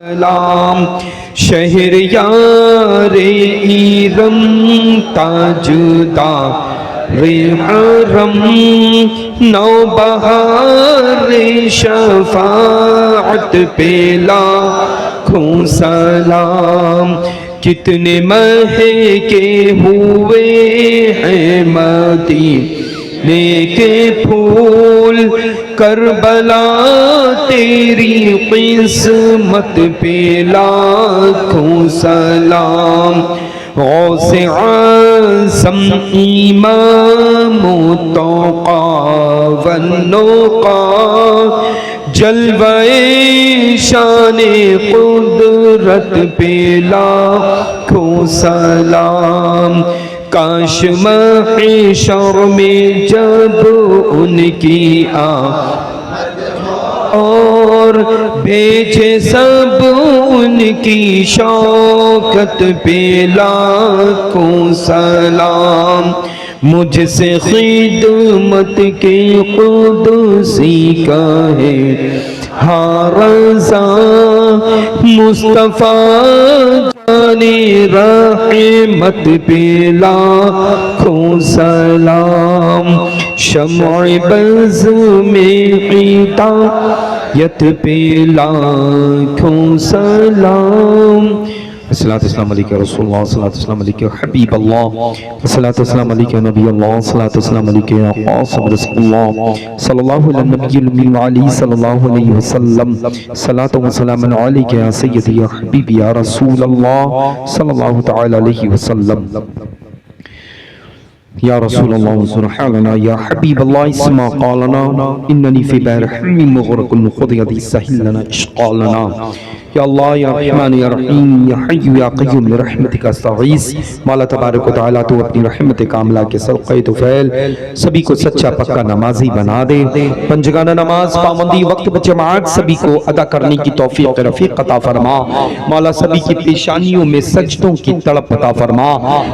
سلام شہریار ایرم تاجدار حرم نوبہار شفاعت پہ لاکھوں سلام کتنے مہکے ہوئے ہیں مدینے کے پھول کربلا تیری قسمت پہ لاکھوں سلام غوث اعظم امام التقا والنقا جلوہ شان قدرت پہ لاکھوں سلام کاش محشر میں جب ان کی آمد اور بھیجے سب ان کی شوکت پہ لاکھوں سلام مجھ سے خدمت کے قدسی کا ہے ہاں رضا مصطفیٰ رحمت پہ لاکھوں سلام شمع بز میں ہدایت پہ لاکھوں سلام الصلاۃ والسلام علیکہ رسول اللہ الصلاۃ والسلام علیکہ حبیب اللہ الصلاۃ والسلام علیکہ نبی اللہ الصلاۃ والسلام علیکہ قاسم رسول اللہ صلی اللہ علیہ نبی الامی وعلی صلی اللہ علیہ وسلم صلاۃ و سلام علیکہ یا سیدی یا حبیبی یا رسول اللہ صلی اللہ تعالی علیہ وسلم یا رسول اللہ انظر حالنا یا حبیب اللہ اسمع قالنا اننی فی بحر حمی مغرق خذ یدی سہل لنا اشقالنا یا اللہ یا رحمان یا رحیم یا حی یا قیوم برحمتک استغیث مولا تبارک و تعالیٰ تو اپنی رحمت کاملہ کے صدقہ طفیل سبھی کو سچا پکا نمازی بنا دے پنجگانہ نماز پابندی وقت بجماعت سبھی کو ادا کرنے کی توفیق رفیق عطا فرما مولا سبھی کی پیشانیوں میں سجدوں کی تڑپ عطا فرما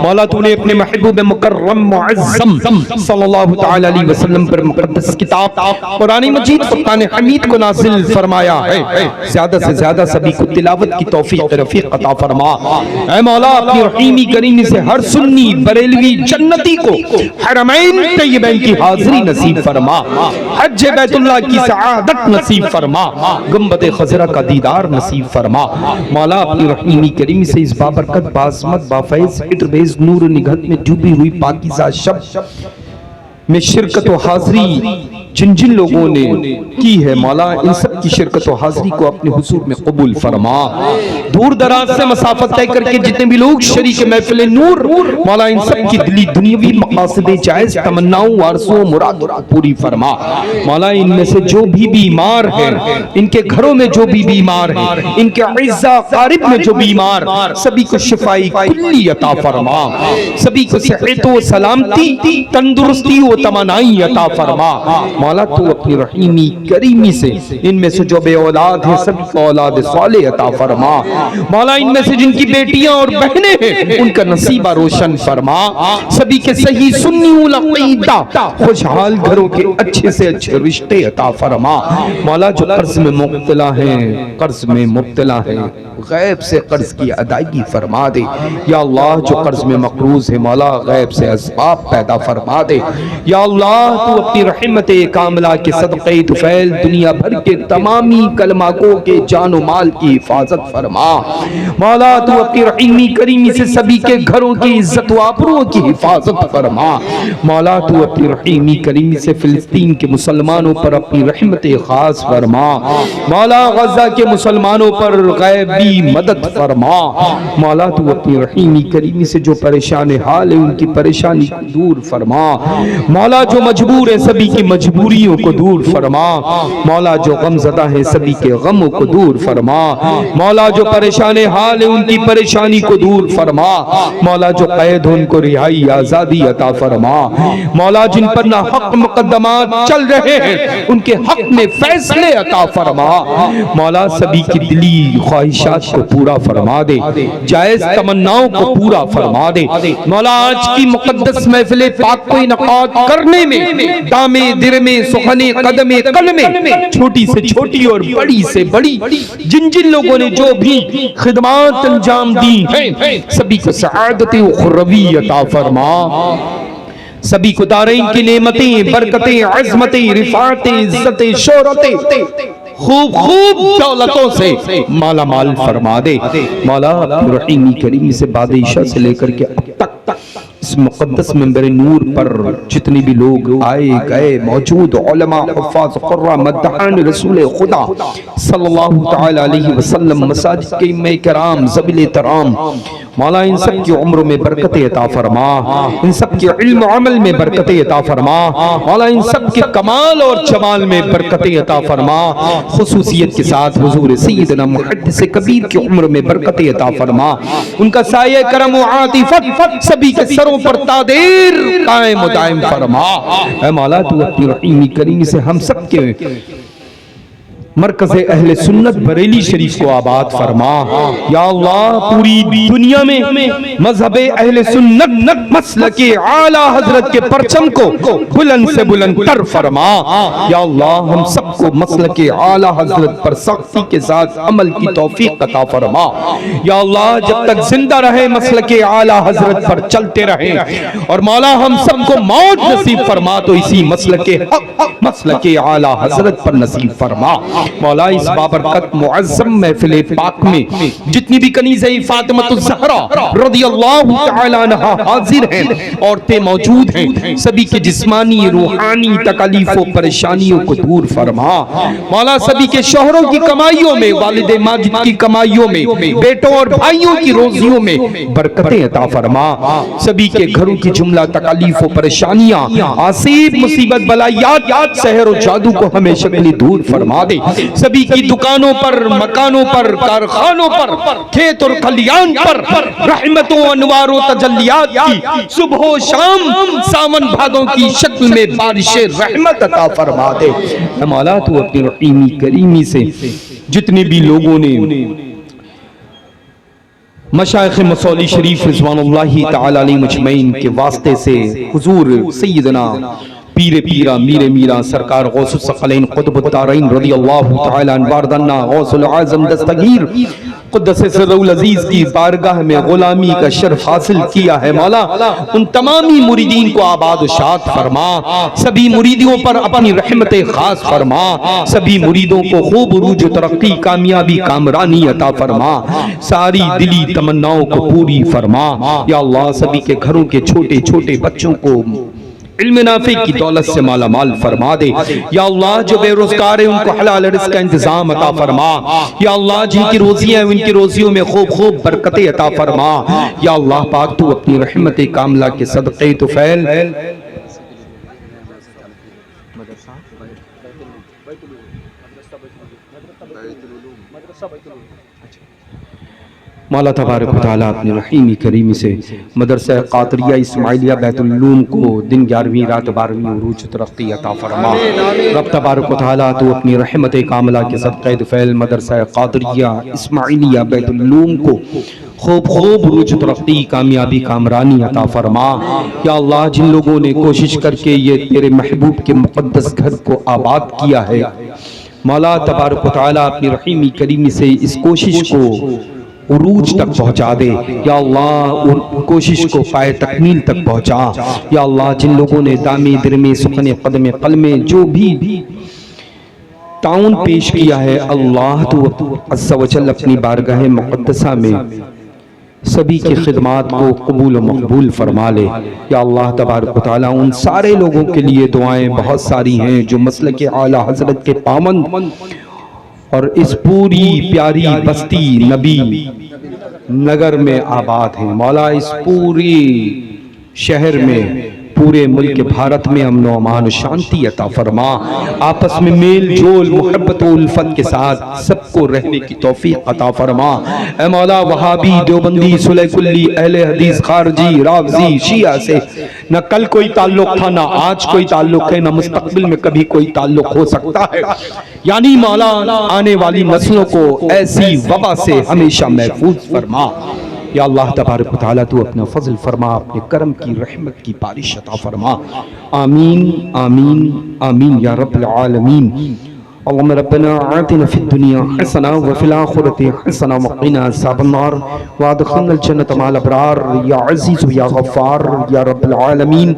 مولا تو نے اپنے محبوب مکرم معظم صلی اللہ تعالی علیہ وسلم پر مقدس کتاب قرآن مجید فرقان حمید کو نازل فرمایا ہے زیادہ سے زیادہ سبھی کو تلاوت کی توفیق رفیق عطا فرما اے مولا اپنی رحیمی کریمی سے ہر سنی بریلوی جنتی کو حرمین طیبین کی حاضری نصیب فرما حج بیت اللہ کی سعادت نصیب فرما گنبد خضرہ کا دیدار نصیب فرما مولا اپنی رحیمی کریمی سے اس بابرکت بازمت بافیض حدربیز نور نگہت میں ڈوبی ہوئی پاکیزہ شب میں شرکت و حاضری جن جن لوگوں نے کی ہے مولا ان سب کی شرکت و حاضری کو اپنے حضور میں قبول فرما دور دراز سے مسافت طے کر کے جتنے بھی لوگ شریک محفل نور مولا ان سب کی دلی دنیاوی مقاصد جائز تمناؤں وارثوں مرادوں کو پوری فرما مولا ان میں سے جو بھی بیمار ہیں ان کے گھروں میں جو بھی بیمار ہیں ان کے اعزاء قارب میں جو بیمار سبھی کو شفائی کلی عطا فرما سبھی کو صحت و سلامتی تندرستی و تمنائی عطا فرما مولا تو اپنی رحیمی کریمی سے ان میں سے جو بے اولاد ہیں سبھی کو اولاد صالح عطا فرما مولا ان میں سے جن کی بیٹیاں اور بہنیں ہیں ان کا نصیبہ روشن فرما سبھی کے صحیح سنی العقیدہ خوشحال گھروں کے اچھے سے اچھے رشتے عطا فرما مولا جو قرض میں مبتلا ہیں قرض میں مبتلا ہیں غیب سے قرض کی ادائیگی فرما دے یا اللہ جو قرض میں مقروض ہے مولا غیب سے اسباب پیدا فرما دے یا اللہ تو اپنی رحمت کاملہ کے صدقہ طفیل دنیا بھر کے تمامی کلمہ گو کے جان و مال کی حفاظت فرما مولا تو اپنی رحیمی کریمی سے سبھی کے گھروں کی عزت و آبرو کی حفاظت فرما مولا تو اپنی رحیمی کریمی سے فلسطین کے مسلمانوں پر اپنی رحمت خاص فرما مولا غزہ کے مسلمانوں پر غیبی مدد فرما مولا تو اپنی رحیمی کریمی سے جو پریشان حال ہے ان کی پریشانی دور فرما مولا جو مجبور ہے سبھی کی مجبوریوں کو دور فرما مولا جو غم زدہ ہیں سبھی کے غموں کو دور فرما مولا جو پریشان حال ہے ان کی پریشانی کو دور فرما مولا جو قید ان کو رہائی آزادی عطا فرما مولا جن پر ناحق مقدمات چل رہے ہیں ان کے حق میں فیصلے عطا فرما مولا سبھی کی دلی خواہشات کو پورا فرما دے جائز تمناؤں کو پورا فرما دے مولا آج کی مقدس محفل پاک کو انعقاد کرنے میں دامے درمے میں سخنے قدم قلم، چھوٹی سے چھوٹی اور بڑی سے بڑی جن جن لوگوں نے جو بھی خدمات انجام دی ہیں سبھی کو سعادت اخروی عطا فرما، سبھی کو دارین کی نعمتیں، برکتیں، عظمتیں، رفعتیں، عزتیں، شہرتیں، خوب خوب دولتوں سے مالا مال فرما دے۔ مولا رحیمی کریمی سے بادشاہ سے لے کر کے اب تک اس مقدس منبر نور پر جتنی بھی لوگ آئے گئے موجود علماء، حفاظ، قراء، مدحان رسول خدا صلی اللہ تعالی علیہ وسلم، مساجد کے ائمہ کرام، ذویل احترام، مولا ان سب کی عمر میں برکت عطا فرما، ان سب کے علم و عمل میں برکت عطا فرما، مولا ان سب کے کمال اور جمال میں برکت عطا فرما، خصوصیت کے ساتھ حضور سیدنا محدث کبیر کی عمر میں برکت عطا فرما، ان کا سایہ کرم و عاطفت سبھی کے سروں پر تادیر قائم و دائم فرما۔ اے مولا تو اپنی رحیمی کریمی سے ہم سب کے مرکز اہل سنت بریلی شریف کو آباد فرما۔ یا اللہ پوری دنیا میں مذہب اہل سنت مسلک اعلی حضرت کے پرچم کو بلند سے بلند تر فرما۔ یا اللہ ہم سب کو مسلک اعلی حضرت پر سختی کے ساتھ عمل کی توفیق عطا فرما۔ یا اللہ جب تک زندہ رہے مسلک اعلی حضرت پر چلتے رہیں، اور مولا ہم سب کو موت نصیب فرما تو اسی مسلک حق مسلک اعلی حضرت پر نصیب فرما۔ مولا اس بابرکت معظم محفل پاک میں جتنی بھی کنیزہ فاطمہ الزہرا رضی اللہ تعالی عنہا حاضر ہیں، عورتیں موجود ہیں، سبھی کے جسمانی روحانی تکالیف و پریشانیوں کو دور فرما۔ مولا سبھی کے شوہروں کی کمائیوں میں، والد ماجد کی کمائیوں میں، بیٹوں اور بھائیوں کی روزیوں میں برکتیں عطا فرما۔ سبھی کے گھروں کی جملہ تکالیف و پریشانیاں، آصیب، مصیبت، بلایات، سحر و جادو کو ہمیشہ کے لیے دور فرما دے۔ سبھی کی دکانوں پر، مکانوں پر، کارخانوں پر، کھیت اور کھلیان پر رحمتوں، انوار و تجلیات کی صبح و شام ساون بھادوں کی شکل میں بارش رحمت عطا فرما دے۔ اے مولا تو اپنی رحیمی کریمی سے جتنے بھی لوگوں نے مشائخ مصولی شریف رضوان اللہ تعالی علیہ مجمعین کے واسطے سے حضور سیدنا پیر پیرا میر میرا سرکار غوث الثقلین قطب الدارین رضی اللہ تعالی عنہ واردنا غوث العظم دستگیر قدس سر العزیز کی بارگاہ میں غلامی کا شرف حاصل کیا ہے، مولا ان تمامی مریدین کو آباد و شاد فرما، سبھی مریدوں پر اپنی رحمت خاص فرما، سبھی مریدوں کو خوب عروج و ترقی، کامیابی، کامرانی عطا فرما، ساری دلی تمناؤں کو پوری فرما۔ یا اللہ سبھی کے گھروں کے چھوٹے چھوٹے بچوں کو علم نافع کی دولت سے مالا مال فرما دے۔ یا اللہ جو بے روزگار ہیں ان کو حلال رزق کا انتظام عطا فرما۔ یا اللہ جن کی روزیاں ہیں ان کی روزیوں میں خوب خوب برکتیں عطا فرما۔ یا اللہ پاک تو اپنی رحمت کاملہ کے صدقے طفیل مولا تبارک و تعالیٰ اپنی رحیمی کریمی سے مدرسہ قادریہ اسماعیلیہ بیت العلوم کو دن 11ویں رات 12ویں عروج ترقی عطا فرما۔ رب تبارک و تعالیٰ تو اپنی رحمت کاملہ کے صدقہ طفیل مدرسہ قادریہ اسماعیلیہ بیت العلوم کو خوب خوب عروج ترقی، کامیابی، کامرانی عطا فرما۔ یا اللہ جن لوگوں نے کوشش کر کے یہ تیرے محبوب کے مقدس گھر کو آباد کیا ہے، مولا تبارک و تعالیٰ اپنی رحیمی کریمی سے اس کوشش کو عروج تک پہنچا دے۔ یا اللہ کوشش کو پائے تکمیل تک پہنچا۔ یا اللہ جن لوگوں نے دامی درمی سخن قدم قلمے جو بھی تعاون پیش کیا ہے، اللہ تو عز و جل اپنی بارگاہ مقدسہ میں سبھی کی خدمات کو قبول و مقبول فرما لے۔ یا اللہ تبارک و تعالیٰ ان سارے لوگوں کے لیے دعائیں بہت ساری ہیں جو مسلک اعلی حضرت کے پامن اور اس پوری پیاری بستی نبی نگر میں آباد ہیں، مولا اس پوری شہر میں، پورے ملک بھارت میں امن و امان و شانتی عطا فرما، آپس میں میل جول محبت و الفت کے ساتھ سب کو رہنے کی توفیق عطا فرما۔ اے مولا وہابی، دیوبندی، سلح کلی، اہل حدیث، خارجی، رافضی، شیعہ سے نہ کل کوئی تعلق تھا، نہ آج کوئی تعلق ہے، نہ مستقبل میں کبھی کوئی تعلق ہو سکتا ہے، یعنی مولا آنے والی نسلوں کو ایسی وبا سے ہمیشہ محفوظ فرما۔ یا اللہ تبارک و تعالیٰ تو اپنا فضل فرما، اپنے کرم کی رحمت کی بارش عطا فرما، آمین آمین آمین یا رب العالمین۔ اللهم ربنا آتنا في الدنيا حسنة وفي الآخرة حسنة وقنا عذاب النار وادخلنا الجنة مع الأبرار يا عزيز يا غفار يا رب العالمين۔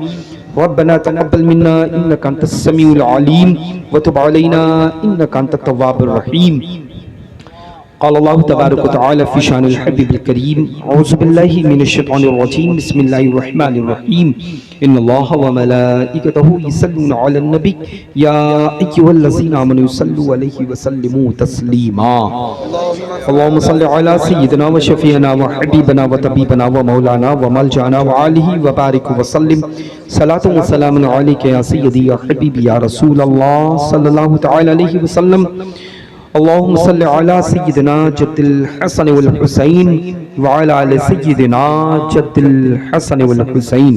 ربنا تقبل منا إنك أنت السميع العليم وتب علينا إنك أنت التواب الرحيم۔ قال الله تبارك وتعالى في شان الحبيب الكريم أعوذ بالله من الشيطان الرجيم بسم الله الرحمن الرحيم إن الله وملائكته يصلون على النبي يا أيها الذين آمنوا صلوا عليه وسلموا تسليما اللهم صل على سيدنا وشفيعنا وحبيبنا وطبيبنا ومولانا وملجأنا وآله وبارك وسلم صلاة وسلام عليك يا سيدي يا حبيبي يا رسول الله صلى الله تعالى عليه وسلم اللهم صل على سيدنا جد الحسن والحسين وعلى آل سيدنا جد الحسن والحسين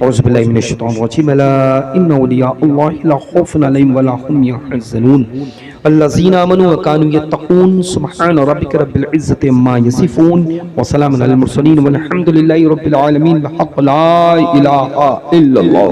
أعوذ بالله من الشيطان الرجيم ألا إن أولياء الله لا خوف عليهم ولا هم يحزنون الذين آمنوا وكانوا يتقون سبحان ربك رب العزة عما يصفون وسلام على المرسلين والحمد لله رب العالمين الحق لا إله إلا الله